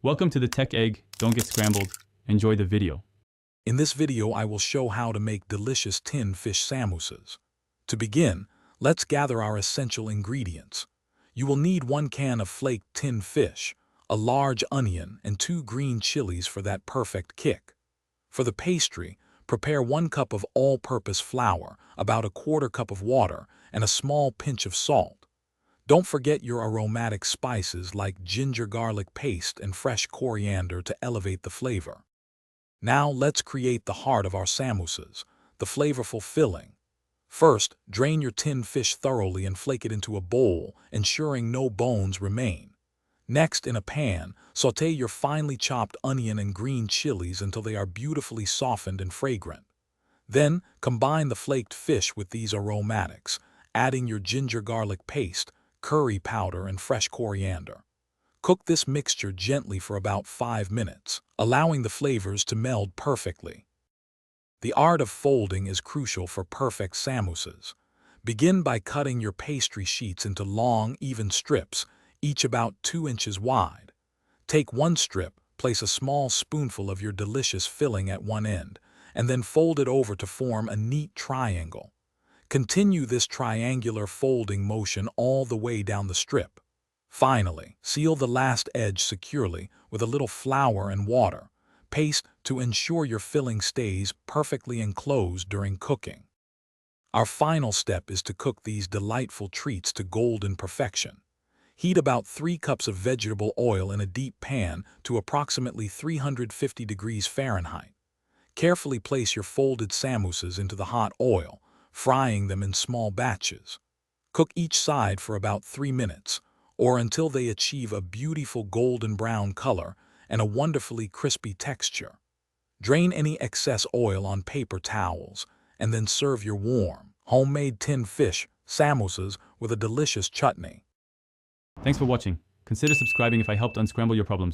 Welcome to the Tech Egg. Don't get scrambled. Enjoy the video. In this video, I will show how to make delicious tin fish samoosas. To begin, let's gather our essential ingredients. You will need 1 can of flaked tin fish, a large onion, and 2 green chilies for that perfect kick. For the pastry, prepare 1 cup of all-purpose flour, about 1/4 cup of water, and a small pinch of salt. Don't forget your aromatic spices like ginger garlic paste and fresh coriander to elevate the flavor. Now let's create the heart of our samoosas, the flavorful filling. First, drain your tin fish thoroughly and flake it into a bowl, ensuring no bones remain. Next, in a pan, sauté your finely chopped onion and green chilies until they are beautifully softened and fragrant. Then, combine the flaked fish with these aromatics, adding your ginger garlic paste, curry powder, and fresh coriander. Cook this mixture gently for about 5 minutes, allowing the flavors to meld perfectly. The art of folding is crucial for perfect samoosas. Begin by cutting your pastry sheets into long, even strips, each about 2 inches wide. Take 1 strip, place a small spoonful of your delicious filling at one end, and then fold it over to form a neat triangle. Continue this triangular folding motion all the way down the strip. Finally, seal the last edge securely with a little flour and water. Paste to ensure your filling stays perfectly enclosed during cooking. Our final step is to cook these delightful treats to golden perfection. Heat about 3 cups of vegetable oil in a deep pan to approximately 350 degrees Fahrenheit. Carefully place your folded samoosas into the hot oil, frying them in small batches. Cook each side for about 3 minutes, or until they achieve a beautiful golden brown color and a wonderfully crispy texture. Drain any excess oil on paper towels, and then serve your warm, homemade tin fish samoosas with a delicious chutney. Thanks for watching. Consider subscribing if I helped unscramble your problems.